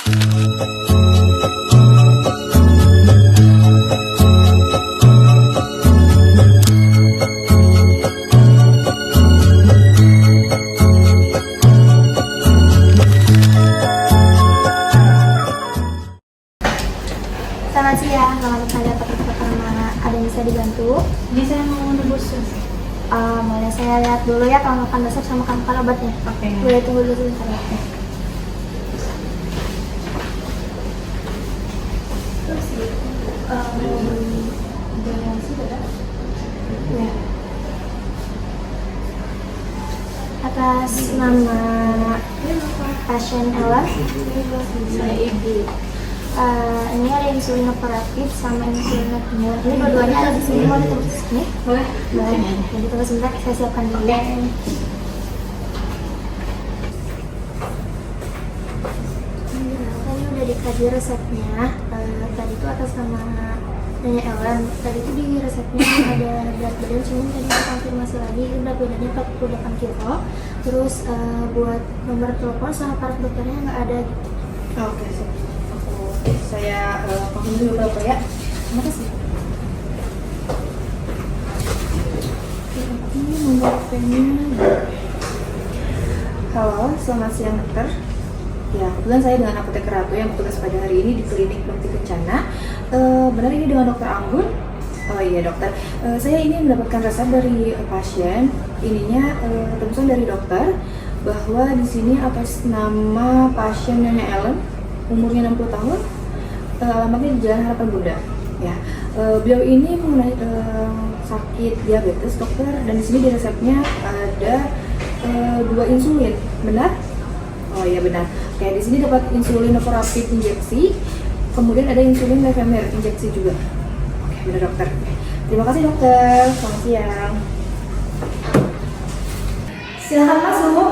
Selamat siang, kalau saya dapat pertama ada yang bisa dibantu? Ini saya mau nebus. Boleh saya lihat dulu ya kalau makan dasar sama makan obatnya. Oke. Boleh tunggu dulu sebentar ya. Terus mau beli donasi tidak? Ya. Atas nama pasien Ella, Saya ibu. ini ada insulin operatif sama insulin retinol. Ini dua-duanya ada di sini, mau ditulis di sini? Boleh? Boleh. Jadi tunggu sebentar, saya siapkan dulu. Ini udah dikaji resepnya. Tadi itu atas nama Danya Ellen. Tadi itu di resepnya ada berat badan, cuma tadi saya konfirmasi lagi berat badannya 48 kilo. Terus buat nomor telepon sama para dokternya nggak ada. Oke, saya konfirm dulu berapa ya? Terima kasih. Ini nomor HP-nya. Halo, selamat siang dokter. Ya, kebetulan saya dengan apoteker Ratu yang bertugas pada hari ini di klinik Bakti Kencana. Benar ini dengan dokter Anggun? Oh iya dokter, saya ini mendapatkan resep dari pasien. Ininya tebusan dari dokter bahwa di sini atas nama pasien Nyonya Ellen, umurnya 60 tahun, alamatnya di Jalan Harapan Bunda. Ya, beliau ini mengenai sakit diabetes dokter, dan di sini di resepnya ada 2 insulin, benar? Oh iya benar. Oke, di sini dapat insulin operatif injeksi, kemudian ada insulin Levemir injeksi juga. Oke, benar dokter. Terima kasih dokter. Selamat siang. Silakan masuk.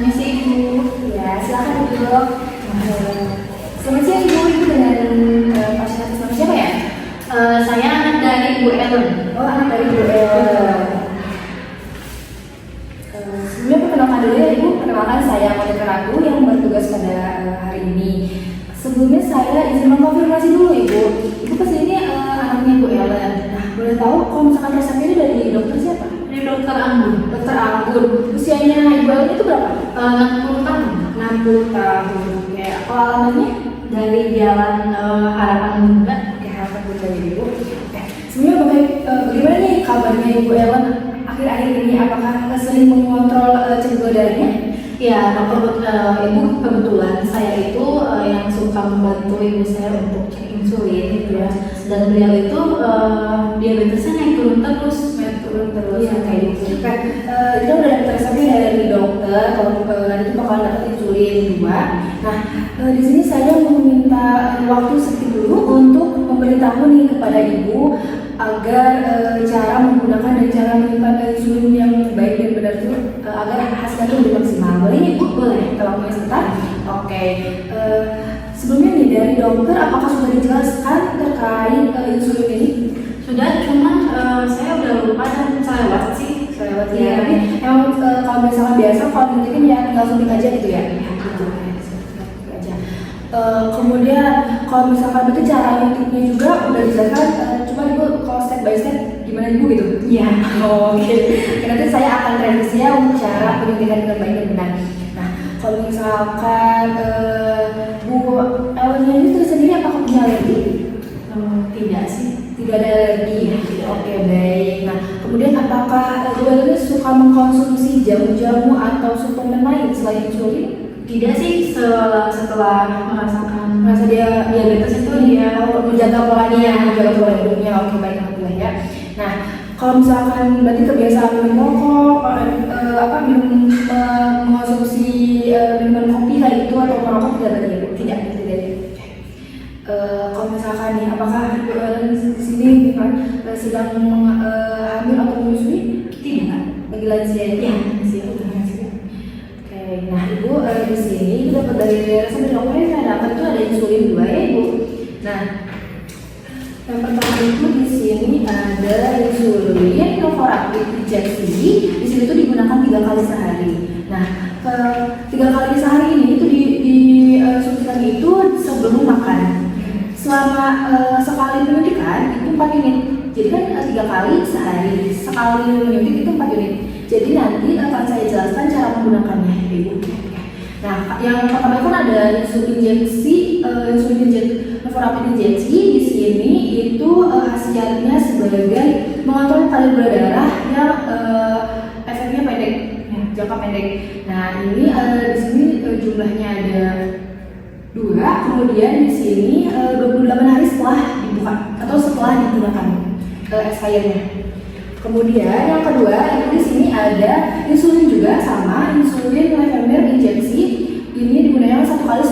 Misi ibu. Ya, silakan duduk. Selamat siang ibu. Ibu dengan pasien atas nama siapa ya? Saya anak dari Bu Ellen. Oh, anak dari ibu Ellen. Sebelumnya perkenalkan dulu ya ibu. Perkenalkan saya apoteker Ratu yang bertugas pada hari ini. Sebelumnya saya izin mengkonfirmasi dulu ibu. Ibu kesini anaknya Bu Ellen. Nah, boleh tahu kalau misalkan resepnya ini dari dokter siapa? Dari dokter Anggun. Dokter Anggun. Usianya ibu Ellen itu berapa? 60 tahun. 60 tahun. Oke, kalau alamatnya? Dari Jalan Harapan Bunda. Oke, harapan Bunda ya ibu. Oke, sebenarnya bagaimana nih kabarnya ibu Ellen akhir-akhir ini? Apakah sering mengontrol cek gula darahnya? Ya, dokter ibu, kebetulan saya itu yang suka membantu ibu saya untuk cek insulin gitu ya. Dan beliau itu diabetesnya naik turun terus. Iya, kayak gitu. Oke, kita udah dapat resepnya dari dokter. Kalau nanti bakalan dapat insulin juga. Nah, di sini saya mau meminta waktu sedikit dulu untuk memberitahu nih kepada ibu agar cara menggunakan dan cara menyimpan insulin yang baik dan benar itu agar hasilnya lebih maksimal. Boleh ibu? Boleh. Kalau punya sebentar. Oke. Sebelumnya nih dari dokter, apakah sudah dijelaskan terkait insulin ini? Sudah, cuman saya udah lupa dan selewat sih. Selewat ya. Tapi emang kalau misalkan biasa kalau nyuntikin ya tinggal suntik aja gitu ya. Gitu. Aja. Kemudian kalau misalkan itu cara nyuntiknya juga udah dijelaskan. Coba ibu kalau step by step gimana ibu gitu? Iya. Oke. Nanti saya akan revisi ya untuk cara penyuntikan dengan baik dan benar. Nah, kalau misalkan Bu Elnya ini terus sendiri apakah punya alergi? Tidak sih. Tidak ada alergi. Oke, baik. Nah, kemudian apakah Bu Elnya suka mengkonsumsi jamu-jamu atau suplemen lain selain insulin? Tidak sih, setelah Merasa dia diabetes itu dia menjaga polanya, menjaga pola hidupnya. Oke, baik, alhamdulillah ya. Nah, kalau misalkan berarti kebiasaan minum rokok, mengonsumsi minuman kopi kayak gitu atau merokok tidak berarti ibu? Tidak. Kalau misalkan nih, apakah ibu di sini sedang hamil atau menyusui? tidak. Bagi lansia ini? Ya, Oke, nah ibu di sini itu dapat dari resep dari dokternya saya dapat itu ada insulin 2 ya ibu. Nah, yang pertama itu di sini ada insulin operatif injeksi. Di sini itu digunakan 3 kali sehari. Nah, 3 kali sehari ini itu 3 kali sehari. Sekali menyuntik itu 4 unit. Jadi nanti akan saya jelaskan cara menggunakannya, Ibu. Nah, yang pertama kan ada insulin injeksi, rapid injeksi. Di sini itu khasiatnya sebagai mengontrol kadar gula darah yang efeknya pendek, jangka pendek. Nah, ini di sini jumlahnya ada 2, kemudian di sini 28 hari setelah dibuka atau setelah digunakan expirednya. Kemudian yang kedua itu di sini ada insulin juga sama, insulin Levemir injeksi. Ini digunakan sehari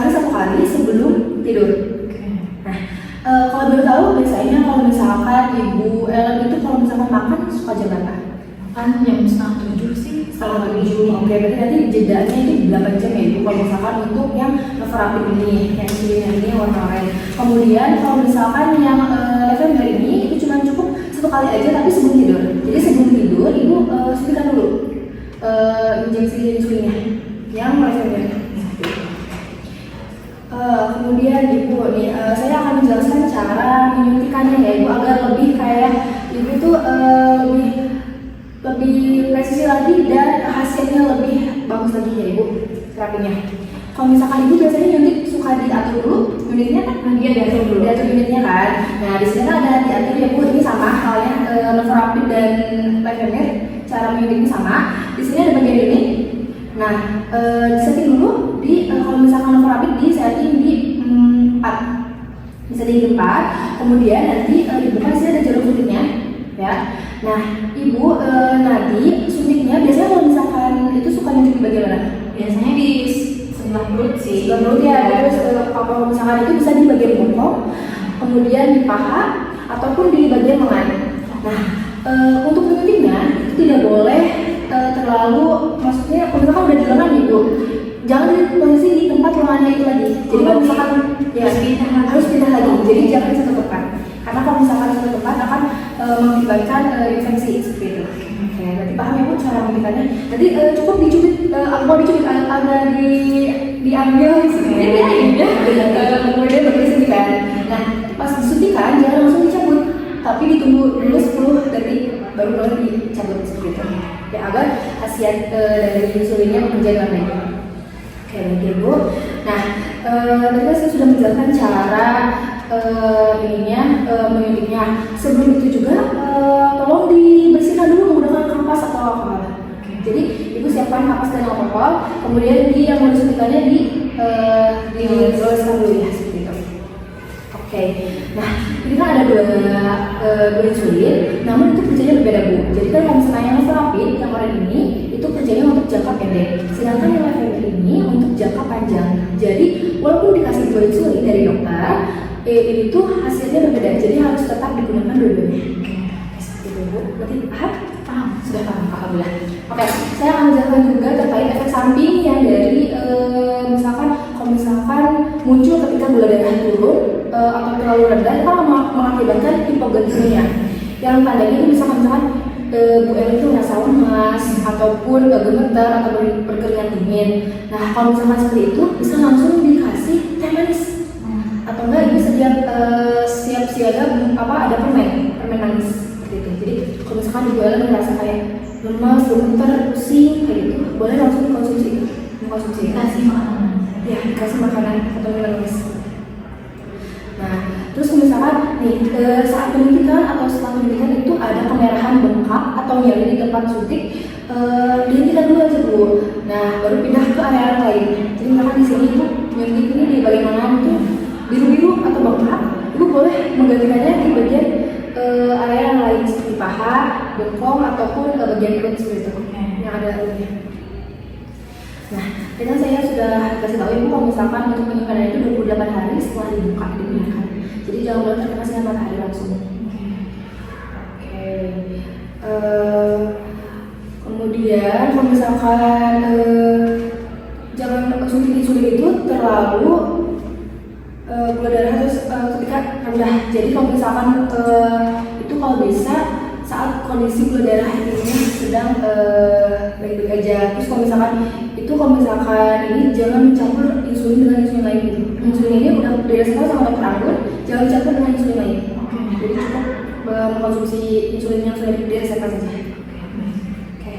1 kali sebelum tidur. Nah, kalau boleh tahu biasanya kalau misalkan Ibu Ellen itu kalau misalkan makan suka jam berapa? Kan jam 6:30 sih. 6:30. Oke, berarti nanti jedanya itu 8 jam ya Ibu kalau misalkan untuk yang rapid ini, yang ini warna oranye. Kemudian kalau misalkan yang Levemir ini itu cuma cukup 1 kali aja tapi sebelum tidur. Jadi sebelum tidur Ibu suntikan dulu injeksi insulinnya yang Levemir. Kemudian Ibu nih, saya akan menjelaskan cara menyuntikannya ya Ibu agar lebih kayak Ibu tuh lebih presisi lagi dan hasilnya lebih bagus lagi ya Ibu terapinya. Kalau misalkan Ibu biasanya nyuntik suka diatur dulu unitnya kan? Iya, diatur unitnya kan. Nah di sini ada diatur ya Bu, ini sama halnya Novorapid dan Levemir, cara menyuntiknya sama. Di sini ada bagian unit. Nah disetting dulu di kalau misalkan Novorapid di setting di 4, bisa di 4. Kemudian nanti dibuka sini ada jarum suntiknya ya. Nah Ibu nanti suntiknya biasanya kalau misalkan itu suka nyuntik di bagian mana? Biasanya di sebelah perut sih. Sebelah perut ya. Terus kalau misalkan itu bisa di bagian bokong, kemudian di paha ataupun di bagian lengan. Nah untuk menyuntiknya itu tidak boleh terlalu, maksudnya kalau misalkan udah di lengan Ibu, jangan di posisi di tempat lengannya itu lagi. Jadi kalau misalkan ya harus pindah lagi. Jadi jangan satu tempat. Karena kalau misalkan satu tempat akan mengakibatkan infeksi seperti itu. Oke, berarti paham ya Bu cara menyuntikannya. Nanti cukup dicubit, mau dicubit agak diambil seperti ini ya. Kemudian baru disuntikan. Nah, pas disuntikan jangan langsung dicabut, tapi ditunggu dulu 10 detik baru dicabut seperti itu. Ya agar khasiat dari insulinnya bekerja dengan baik. Oke, baik ya Bu. Nah, tadi saya sudah menjelaskan cara menyuntiknya. Sebelum itu juga tolong dibersihkan dulu menggunakan kampas atau alkohol. Jadi Ibu siapkan kampas dan alkohol, kemudian yang mau disuntikannya diloloskan dulu ya seperti itu. Oke. Nah, ini kan ada dua insulin, namun itu kerjanya berbeda Bu. Jadi kan kalau misalnya yang Novorapid yang orang ini itu kerjanya untuk jangka pendek, sedangkan yang Levemir ini untuk jangka panjang. Jadi walaupun dikasih 2 insulin dari dokter, ini tuh hasilnya berbeda. Jadi harus tetap digunakan dua-duanya. Seperti itu Bu. Berarti paham? Sudah paham, alhamdulillah. Oke, saya akan menjelaskan juga terkait efek samping yang dari kalau misalkan muncul ketika gula darah turun atau terlalu rendah, itu akan mengakibatkan hipoglikemia. Yang tandanya itu misalkan Bu Ellen itu merasa lemas ataupun gemetar atau berkeringat dingin. Nah kalau misalkan seperti itu bisa langsung dikasih teh manis atau enggak Ibu siap siaga ada permen manis seperti itu. Jadi kalau misalkan Bu Ellen merasa kayak lemas, gemetar, pusing kayak gitu, boleh langsung dikonsumsi. Kasih makanan. Ya, dikasih makanan atau minum manis. Nah, terus misalkan nih saat penyuntikan atau setelah penyuntikan itu ada kemerahan bengkak atau nyeri di tempat suntik, dihentikan dulu aja Bu. Nah, baru pindah ke area lain. Jadi misalkan di sini Ibu nyuntik ini di bagian mana itu biru-biru atau bengkak, Ibu boleh menggantikannya di bagian area yang lain seperti paha, bokong ataupun bagian perut seperti itu yang ada airnya. Nah, dengan saya sudah kasih tahu Ibu kalau misalkan untuk penyimpanan itu 28 hari setelah dibuka digunakan. Jadi jangan boleh terkena sinar matahari langsung. Oke. Kemudian kalau misalkan jangan suntik insulin itu terlalu gula darah terus ketika rendah. Jadi kalau misalkan itu kalau bisa saat kondisi gula darah ini sedang baik-baik aja. Terus kalau misalkan ini jangan mencampur insulin dengan insulin lain gitu. Insulin ini udah dirasakan sama dokter Anggun, jangan dicampur dengan insulin lain. Jadi cukup mengkonsumsi insulin yang sudah diresepkan saja. Oke.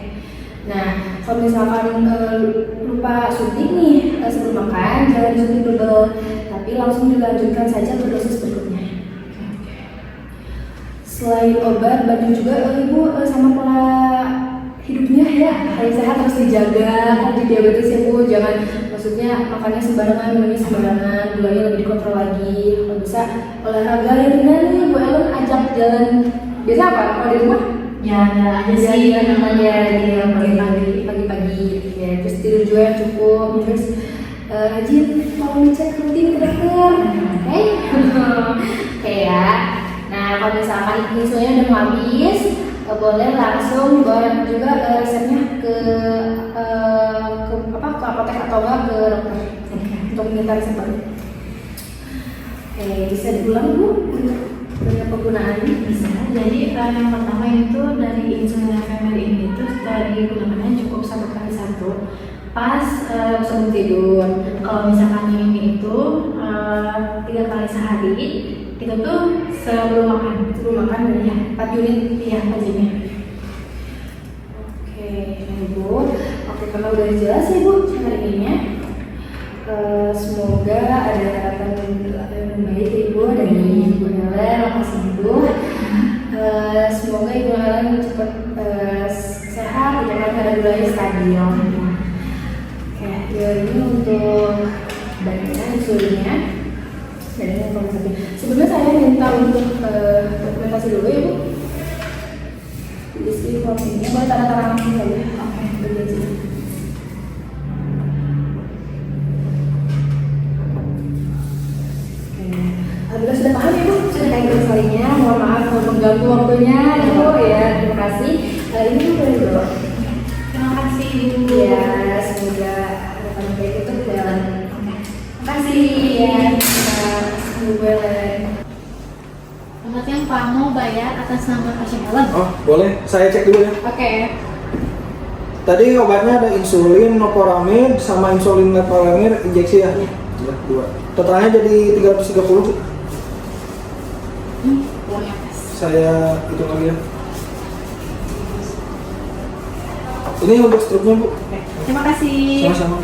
Nah, kalau misalkan lupa suntik nih sebelum makan, jangan disuntik double, tapi langsung dilanjutkan saja ke dosis berikutnya. Selain obat, bantu juga ibu sama pola hidupnya ya, harus sehat, harus dijaga. Kalau di diabetes ya bu, jangan maksudnya makannya sembarangan, minumnya sembarangan, gulanya lebih dikontrol lagi. Kalau bisa olahraga yang ringan nih, Bu Ellen ajak jalan. Biasa apa? Kalau di rumah? Jalan aja sih, namanya di pagi-pagi. Ya, terus tidur juga yang cukup. Terus rajin mau ngecek rutin ke dokter. Oke? Oke ya. Nah, kalau misalkan insulinnya udah mau habis, boleh langsung bawa juga resepnya ke apotek atau enggak ke dokter untuk minta resep baru. Oke, bisa diulang bu untuk penggunaannya? bisa. Jadi yang pertama itu dari insulin efemer ini itu digunakannya cukup 1 kali 1 pas sebelum tidur. Kalau misalkan yang ini itu 3 kali sehari, itu tuh sebelum makan ya 4 unit ya pastinya. Oke, ibu. Oke, kalau udah jelas ya bu hari ininya. Semoga ada harapan yang baik ibu dari ibu Helen, makasih ibu. Semoga ibu Helen cepat sehat, jangan ada gulanya stabil. Oke, ini untuk badannya, insulinnya. Sebelumnya saya minta untuk dokumentasi dulu ya bu. Isi form ini boleh tanda tangan langsung saja. Oke, berjanji. Alhamdulillah sudah paham ya bu, sudah kayak sekalinya. Mohon maaf kalau mengganggu waktunya ibu ya. Terima kasih. Ini tuh boleh dulu. Terima kasih ibu. Ya, semoga harapan baik itu berjalan. Terima kasih Ya, Bu Helen. Selamat siang Pak, mau bayar atas nama pasien Helen? Oh, boleh. Saya cek dulu ya. Oke. Tadi obatnya ada insulin, novoramid, sama insulin levolamir injeksi ya? Iya, 2. Totalnya jadi 330. Uangnya pas. Saya hitung lagi ya. Ini untuk struknya, Bu. Terima kasih. Sama-sama.